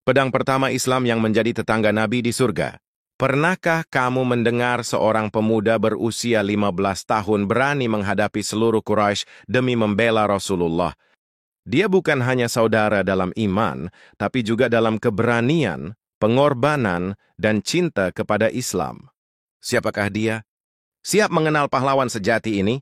Pedang pertama Islam yang menjadi tetangga Nabi di surga. Pernahkah kamu mendengar seorang pemuda berusia 15 tahun berani menghadapi seluruh Quraisy demi membela Rasulullah? Dia bukan hanya saudara dalam iman, tapi juga dalam keberanian, pengorbanan, dan cinta kepada Islam. Siapakah dia? Siap mengenal pahlawan sejati ini?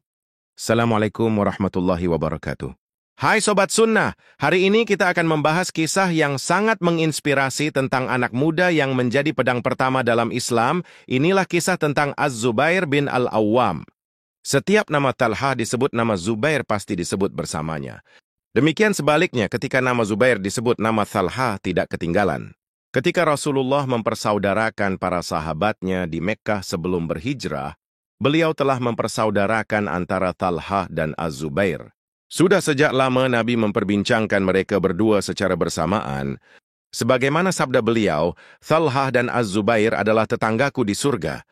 Assalamualaikum warahmatullahi wabarakatuh. Hai Sobat Sunnah, hari ini kita akan membahas kisah yang sangat menginspirasi tentang anak muda yang menjadi pedang pertama dalam Islam. Inilah kisah tentang Az-Zubair bin Al-Awwam. Setiap nama Talha disebut, nama Zubair pasti disebut bersamanya. Demikian sebaliknya, ketika nama Zubair disebut, nama Talha tidak ketinggalan. Ketika Rasulullah mempersaudarakan para sahabatnya di Mekkah sebelum berhijrah, beliau telah mempersaudarakan antara Talha dan Az-Zubair. Sudah sejak lama Nabi memperbincangkan mereka berdua secara bersamaan. Sebagaimana sabda beliau, Talha dan Az-Zubair adalah tetanggaku di surga.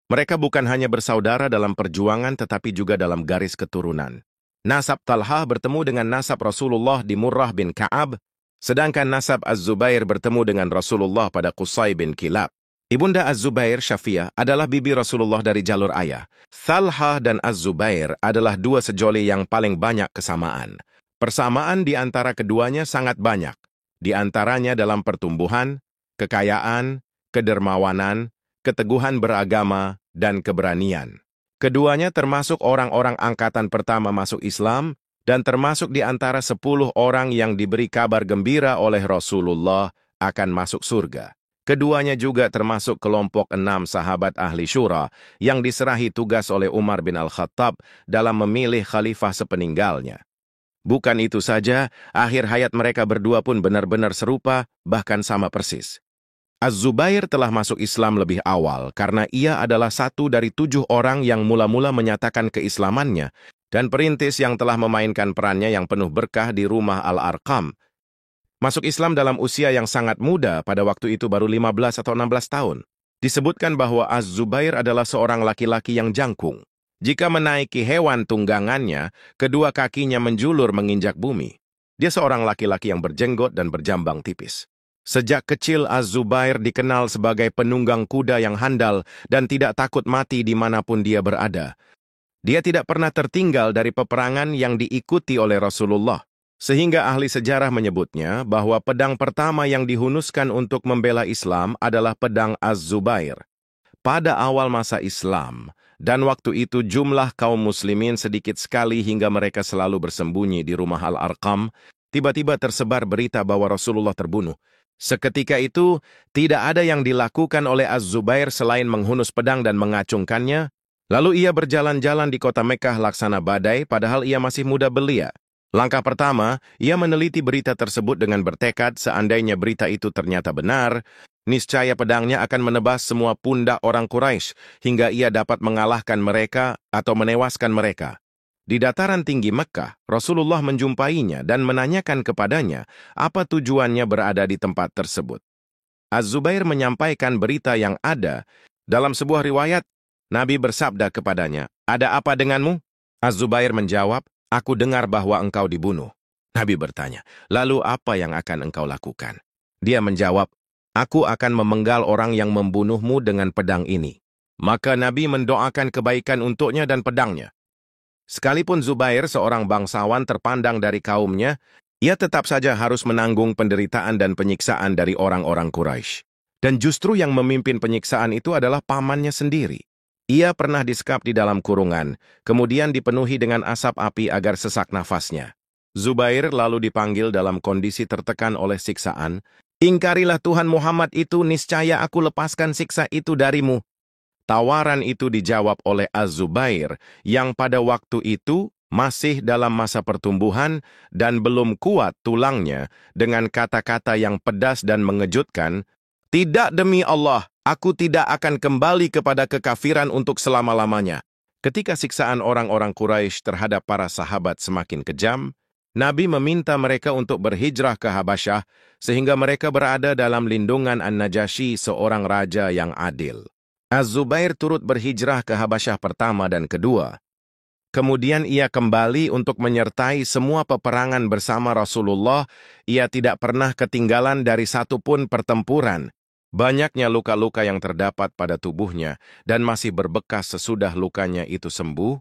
Mereka bukan hanya bersaudara dalam perjuangan tetapi juga dalam garis keturunan. Nasab Talha bertemu dengan nasab Rasulullah di Murrah bin Ka'ab, sedangkan nasab Az-Zubair bertemu dengan Rasulullah pada Qusay bin Kilab. Ibunda Az-Zubair, Syafiyah, adalah bibi Rasulullah dari jalur ayah. Talha dan Az-Zubair adalah dua sejoli yang paling banyak kesamaan. Persamaan di antara keduanya sangat banyak. Di antaranya dalam pertumbuhan, kekayaan, kedermawanan, keteguhan beragama, dan keberanian. Keduanya termasuk orang-orang angkatan pertama masuk Islam dan termasuk di antara 10 orang yang diberi kabar gembira oleh Rasulullah akan masuk surga. Keduanya juga termasuk kelompok 6 sahabat ahli syura yang diserahi tugas oleh Umar bin Al-Khattab dalam memilih khalifah sepeninggalnya. Bukan itu saja, akhir hayat mereka berdua pun benar-benar serupa, bahkan sama persis. Az-Zubair telah masuk Islam lebih awal karena ia adalah satu dari 7 orang yang mula-mula menyatakan keislamannya dan perintis yang telah memainkan perannya yang penuh berkah di rumah Al-Arqam. Masuk Islam dalam usia yang sangat muda, pada waktu itu baru 15 atau 16 tahun. Disebutkan bahwa Az-Zubair adalah seorang laki-laki yang jangkung. Jika menaiki hewan tunggangannya, kedua kakinya menjulur menginjak bumi. Dia seorang laki-laki yang berjenggot dan berjambang tipis. Sejak kecil Az-Zubair dikenal sebagai penunggang kuda yang handal dan tidak takut mati dimanapun dia berada. Dia tidak pernah tertinggal dari peperangan yang diikuti oleh Rasulullah. Sehingga ahli sejarah menyebutnya bahwa pedang pertama yang dihunuskan untuk membela Islam adalah pedang Az-Zubair. Pada awal masa Islam, dan waktu itu jumlah kaum muslimin sedikit sekali hingga mereka selalu bersembunyi di rumah Al-Arqam, tiba-tiba tersebar berita bahwa Rasulullah terbunuh. Seketika itu, tidak ada yang dilakukan oleh Az-Zubair selain menghunus pedang dan mengacungkannya. Lalu ia berjalan-jalan di kota Mekkah laksana badai padahal ia masih muda belia. Langkah pertama, ia meneliti berita tersebut dengan bertekad seandainya berita itu ternyata benar, niscaya pedangnya akan menebas semua pundak orang Quraisy hingga ia dapat mengalahkan mereka atau menewaskan mereka. Di dataran tinggi Mekkah, Rasulullah menjumpainya dan menanyakan kepadanya apa tujuannya berada di tempat tersebut. Az-Zubair menyampaikan berita yang ada. Dalam sebuah riwayat, Nabi bersabda kepadanya, "Ada apa denganmu?" Az-Zubair menjawab, "Aku dengar bahwa engkau dibunuh." Nabi bertanya, "Lalu apa yang akan engkau lakukan?" Dia menjawab, "Aku akan memenggal orang yang membunuhmu dengan pedang ini." Maka Nabi mendoakan kebaikan untuknya dan pedangnya. Sekalipun Zubair seorang bangsawan terpandang dari kaumnya, ia tetap saja harus menanggung penderitaan dan penyiksaan dari orang-orang Quraisy. Dan justru yang memimpin penyiksaan itu adalah pamannya sendiri. Ia pernah disekap di dalam kurungan, kemudian dipenuhi dengan asap api agar sesak nafasnya. Zubair lalu dipanggil dalam kondisi tertekan oleh siksaan. "Ingkarilah Tuhan Muhammad itu, niscaya aku lepaskan siksa itu darimu." Tawaran itu dijawab oleh Az-Zubair, yang pada waktu itu masih dalam masa pertumbuhan dan belum kuat tulangnya, dengan kata-kata yang pedas dan mengejutkan, "Tidak, demi Allah, aku tidak akan kembali kepada kekafiran untuk selama-lamanya." Ketika siksaan orang-orang Quraisy terhadap para sahabat semakin kejam, Nabi meminta mereka untuk berhijrah ke Habasyah, sehingga mereka berada dalam lindungan An-Najasyi, seorang raja yang adil. Az-Zubair turut berhijrah ke Habasyah pertama dan kedua. Kemudian ia kembali untuk menyertai semua peperangan bersama Rasulullah. Ia tidak pernah ketinggalan dari satu pun pertempuran. Banyaknya luka-luka yang terdapat pada tubuhnya dan masih berbekas sesudah lukanya itu sembuh,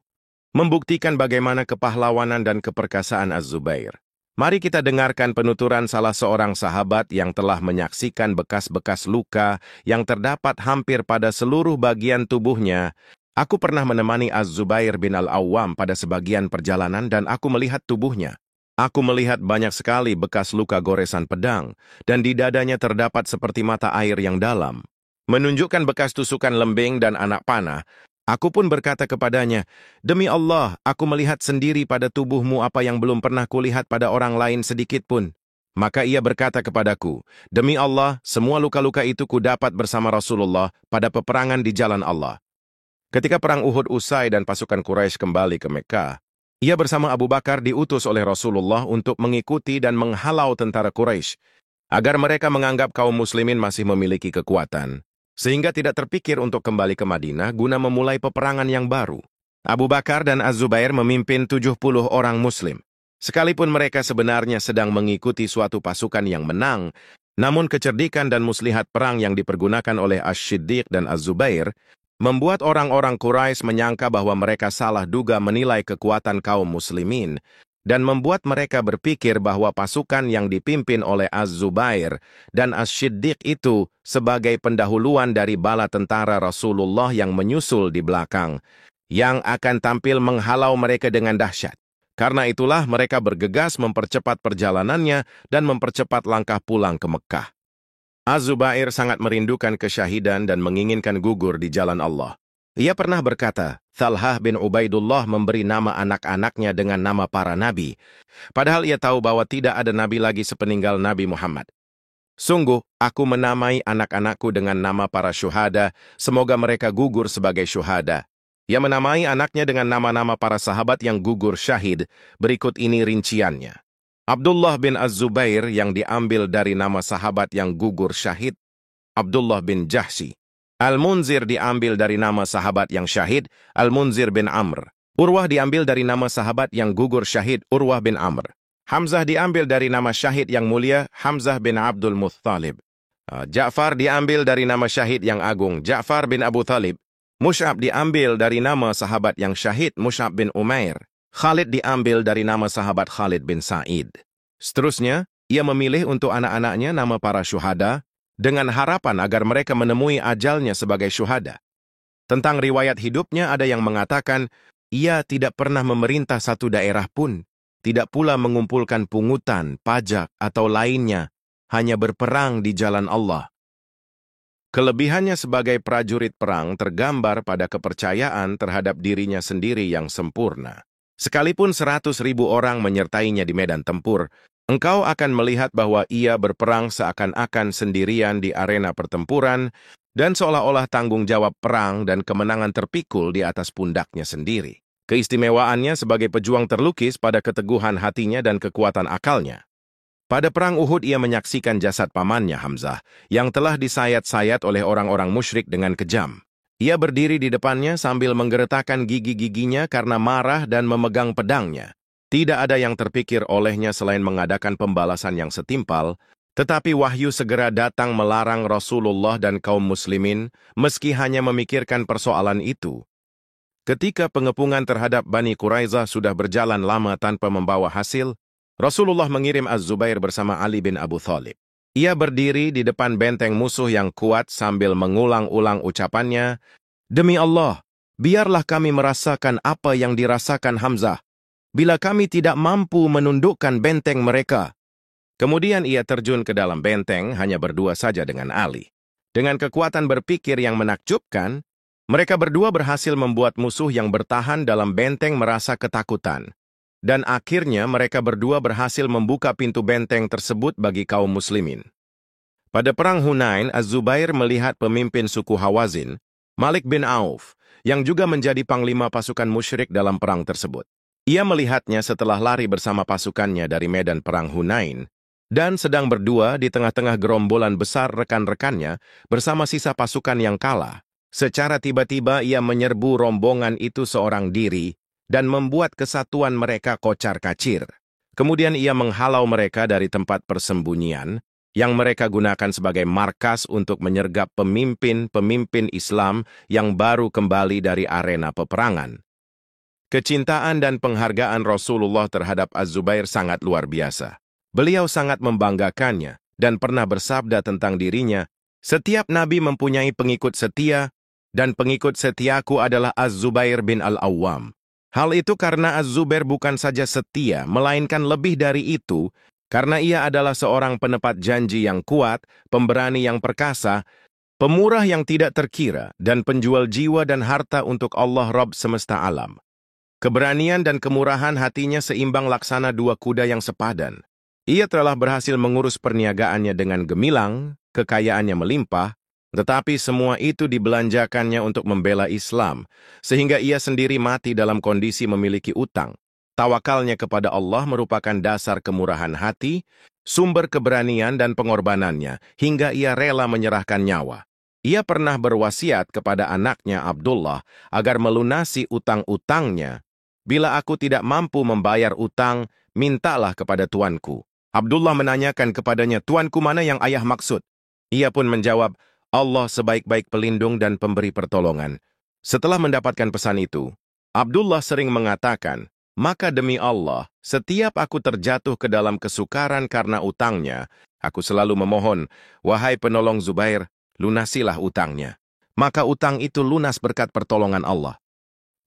membuktikan bagaimana kepahlawanan dan keperkasaan Az-Zubair. Mari kita dengarkan penuturan salah seorang sahabat yang telah menyaksikan bekas-bekas luka yang terdapat hampir pada seluruh bagian tubuhnya. Aku pernah menemani Az-Zubair bin Al-Awwam pada sebagian perjalanan dan aku melihat tubuhnya. Aku melihat banyak sekali bekas luka goresan pedang, dan di dadanya terdapat seperti mata air yang dalam. Menunjukkan bekas tusukan lembing dan anak panah, aku pun berkata kepadanya, "Demi Allah, aku melihat sendiri pada tubuhmu apa yang belum pernah kulihat pada orang lain sedikit pun." Maka ia berkata kepadaku, "Demi Allah, semua luka-luka itu kudapat bersama Rasulullah pada peperangan di jalan Allah." Ketika perang Uhud usai dan pasukan Quraisy kembali ke Mekah, ia bersama Abu Bakar diutus oleh Rasulullah untuk mengikuti dan menghalau tentara Quraisy, agar mereka menganggap kaum muslimin masih memiliki kekuatan, sehingga tidak terpikir untuk kembali ke Madinah guna memulai peperangan yang baru. Abu Bakar dan Az-Zubair memimpin 70 orang muslim. Sekalipun mereka sebenarnya sedang mengikuti suatu pasukan yang menang, namun kecerdikan dan muslihat perang yang dipergunakan oleh Asy-Syiddiq dan Az-Zubair membuat orang-orang Quraisy menyangka bahwa mereka salah duga menilai kekuatan kaum muslimin dan membuat mereka berpikir bahwa pasukan yang dipimpin oleh Az-Zubair dan Asy-Syiddiq itu sebagai pendahuluan dari bala tentara Rasulullah yang menyusul di belakang, yang akan tampil menghalau mereka dengan dahsyat. Karena itulah mereka bergegas mempercepat perjalanannya dan mempercepat langkah pulang ke Mekah. Az-Zubair sangat merindukan kesyahidan dan menginginkan gugur di jalan Allah. Ia pernah berkata, Thalhah bin Ubaidullah memberi nama anak-anaknya dengan nama para nabi, padahal ia tahu bahwa tidak ada nabi lagi sepeninggal Nabi Muhammad. Sungguh, aku menamai anak-anakku dengan nama para syuhada, semoga mereka gugur sebagai syuhada. Ia menamai anaknya dengan nama-nama para sahabat yang gugur syahid. Berikut ini rinciannya. Abdullah bin Az-Zubair yang diambil dari nama sahabat yang gugur syahid, Abdullah bin Jahsy. Al-Munzir diambil dari nama sahabat yang syahid, Al-Munzir bin Amr. Urwah diambil dari nama sahabat yang gugur syahid, Urwah bin Amr. Hamzah diambil dari nama syahid yang mulia, Hamzah bin Abdul Muttalib. Ja'far diambil dari nama syahid yang agung, Ja'far bin Abu Thalib. Mus'ab diambil dari nama sahabat yang syahid, Mus'ab bin Umair. Khalid diambil dari nama sahabat Khalid bin Sa'id. Seterusnya, ia memilih untuk anak-anaknya nama para syuhada, dengan harapan agar mereka menemui ajalnya sebagai syuhada. Tentang riwayat hidupnya ada yang mengatakan, ia tidak pernah memerintah satu daerah pun, tidak pula mengumpulkan pungutan, pajak, atau lainnya, hanya berperang di jalan Allah. Kelebihannya sebagai prajurit perang tergambar pada kepercayaan terhadap dirinya sendiri yang sempurna. Sekalipun 100.000 orang menyertainya di medan tempur, engkau akan melihat bahwa ia berperang seakan-akan sendirian di arena pertempuran dan seolah-olah tanggung jawab perang dan kemenangan terpikul di atas pundaknya sendiri. Keistimewaannya sebagai pejuang terlukis pada keteguhan hatinya dan kekuatan akalnya. Pada perang Uhud ia menyaksikan jasad pamannya Hamzah yang telah disayat-sayat oleh orang-orang musyrik dengan kejam. Ia berdiri di depannya sambil menggeretakkan gigi-giginya karena marah dan memegang pedangnya. Tidak ada yang terpikir olehnya selain mengadakan pembalasan yang setimpal, tetapi wahyu segera datang melarang Rasulullah dan kaum muslimin meski hanya memikirkan persoalan itu. Ketika pengepungan terhadap Bani Quraidah sudah berjalan lama tanpa membawa hasil, Rasulullah mengirim Az-Zubair bersama Ali bin Abu Thalib. Ia berdiri di depan benteng musuh yang kuat sambil mengulang-ulang ucapannya, "Demi Allah, biarlah kami merasakan apa yang dirasakan Hamzah, bila kami tidak mampu menundukkan benteng mereka." Kemudian ia terjun ke dalam benteng hanya berdua saja dengan Ali. Dengan kekuatan berpikir yang menakjubkan, mereka berdua berhasil membuat musuh yang bertahan dalam benteng merasa ketakutan. Dan akhirnya mereka berdua berhasil membuka pintu benteng tersebut bagi kaum muslimin. Pada perang Hunain, Az-Zubair melihat pemimpin suku Hawazin, Malik bin Auf, yang juga menjadi panglima pasukan musyrik dalam perang tersebut. Ia melihatnya setelah lari bersama pasukannya dari medan perang Hunain, dan sedang berdua di tengah-tengah gerombolan besar rekan-rekannya bersama sisa pasukan yang kalah. Secara tiba-tiba ia menyerbu rombongan itu seorang diri, dan membuat kesatuan mereka kocar-kacir. Kemudian ia menghalau mereka dari tempat persembunyian yang mereka gunakan sebagai markas untuk menyergap pemimpin-pemimpin Islam yang baru kembali dari arena peperangan. Kecintaan dan penghargaan Rasulullah terhadap Az-Zubair sangat luar biasa. Beliau sangat membanggakannya dan pernah bersabda tentang dirinya, "Setiap nabi mempunyai pengikut setia, dan pengikut setiaku adalah Az-Zubair bin Al-Awwam." Hal itu karena Az-Zubair bukan saja setia, melainkan lebih dari itu, karena ia adalah seorang penepat janji yang kuat, pemberani yang perkasa, pemurah yang tidak terkira, dan penjual jiwa dan harta untuk Allah Rabb semesta alam. Keberanian dan kemurahan hatinya seimbang laksana dua kuda yang sepadan. Ia telah berhasil mengurus perniagaannya dengan gemilang, kekayaannya melimpah, tetapi semua itu dibelanjakannya untuk membela Islam, sehingga ia sendiri mati dalam kondisi memiliki utang. Tawakalnya kepada Allah merupakan dasar kemurahan hati, sumber keberanian dan pengorbanannya, hingga ia rela menyerahkan nyawa. Ia pernah berwasiat kepada anaknya Abdullah agar melunasi utang-utangnya. "Bila aku tidak mampu membayar utang, mintalah kepada tuanku." Abdullah menanyakan kepadanya, "Tuanku mana yang ayah maksud?" Ia pun menjawab, "Allah sebaik-baik pelindung dan pemberi pertolongan." Setelah mendapatkan pesan itu, Abdullah sering mengatakan, "Maka demi Allah, setiap aku terjatuh ke dalam kesukaran karena utangnya, aku selalu memohon, wahai penolong Zubair, lunasilah utangnya." Maka utang itu lunas berkat pertolongan Allah.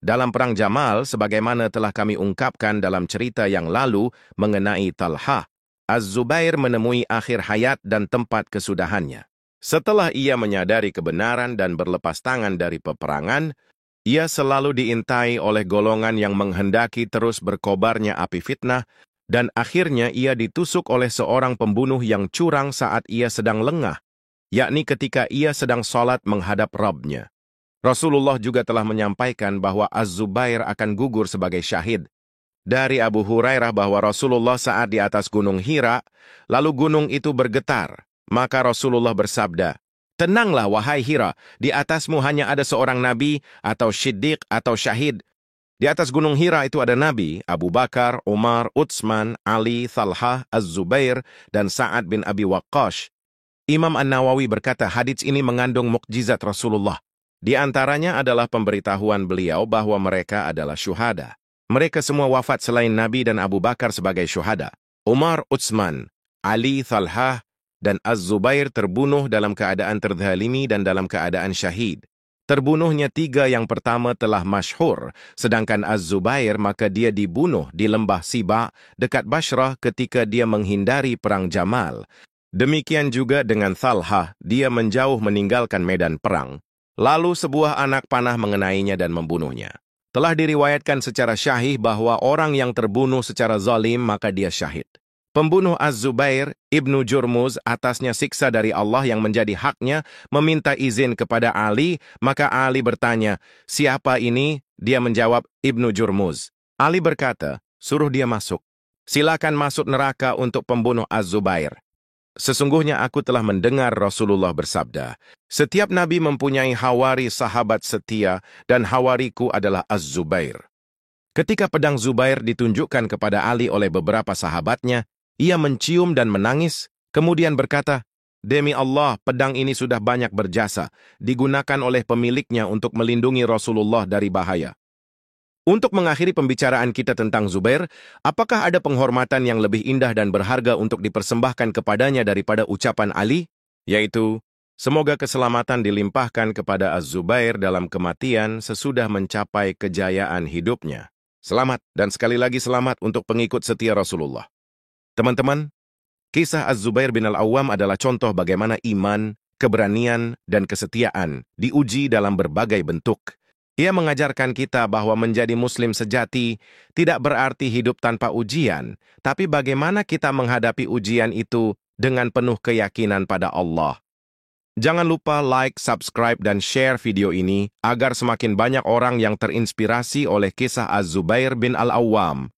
Dalam Perang Jamal, sebagaimana telah kami ungkapkan dalam cerita yang lalu mengenai Talha, Az-Zubair menemui akhir hayat dan tempat kesudahannya. Setelah ia menyadari kebenaran dan berlepas tangan dari peperangan, ia selalu diintai oleh golongan yang menghendaki terus berkobarnya api fitnah, dan akhirnya ia ditusuk oleh seorang pembunuh yang curang saat ia sedang lengah, yakni ketika ia sedang sholat menghadap Rabb-nya. Rasulullah juga telah menyampaikan bahwa Az-Zubair akan gugur sebagai syahid. Dari Abu Hurairah bahwa Rasulullah saat di atas gunung Hira, lalu gunung itu bergetar. Maka Rasulullah bersabda, "Tenanglah wahai Hira, di atasmu hanya ada seorang nabi atau siddiq atau syahid." Di atas gunung Hira itu ada Nabi, Abu Bakar, Umar, Utsman, Ali, Talha, Az-Zubair, dan Sa'ad bin Abi Waqqash. Imam An-Nawawi berkata hadits ini mengandung mukjizat Rasulullah. Di antaranya adalah pemberitahuan beliau bahwa mereka adalah syuhada. Mereka semua wafat selain Nabi dan Abu Bakar sebagai syuhada. Umar, Utsman, Ali, Talha, dan Az-Zubair terbunuh dalam keadaan terzalimi dan dalam keadaan syahid. Terbunuhnya tiga yang pertama telah masyhur, sedangkan Az-Zubair maka dia dibunuh di lembah Siba dekat Bashrah ketika dia menghindari Perang Jamal. Demikian juga dengan Talha, dia menjauh meninggalkan medan perang. Lalu sebuah anak panah mengenainya dan membunuhnya. Telah diriwayatkan secara syahih bahwa orang yang terbunuh secara zalim maka dia syahid. Pembunuh Az-Zubair, Ibnu Jurmuz, atasnya siksa dari Allah yang menjadi haknya, meminta izin kepada Ali, maka Ali bertanya, "Siapa ini?" Dia menjawab, "Ibnu Jurmuz." Ali berkata, "Suruh dia masuk. Silakan masuk neraka untuk pembunuh Az-Zubair. Sesungguhnya aku telah mendengar Rasulullah bersabda, setiap nabi mempunyai hawari sahabat setia dan hawariku adalah Az-Zubair." Ketika pedang Zubair ditunjukkan kepada Ali oleh beberapa sahabatnya, ia mencium dan menangis, kemudian berkata, "Demi Allah, pedang ini sudah banyak berjasa, digunakan oleh pemiliknya untuk melindungi Rasulullah dari bahaya." Untuk mengakhiri pembicaraan kita tentang Zubair, apakah ada penghormatan yang lebih indah dan berharga untuk dipersembahkan kepadanya daripada ucapan Ali? Yaitu, semoga keselamatan dilimpahkan kepada Az-Zubair dalam kematian sesudah mencapai kejayaan hidupnya. Selamat, dan sekali lagi selamat untuk pengikut setia Rasulullah. Teman-teman, kisah Az-Zubair bin Al-Awwam adalah contoh bagaimana iman, keberanian, dan kesetiaan diuji dalam berbagai bentuk. Ia mengajarkan kita bahwa menjadi muslim sejati tidak berarti hidup tanpa ujian, tapi bagaimana kita menghadapi ujian itu dengan penuh keyakinan pada Allah. Jangan lupa like, subscribe, dan share video ini agar semakin banyak orang yang terinspirasi oleh kisah Az-Zubair bin Al-Awwam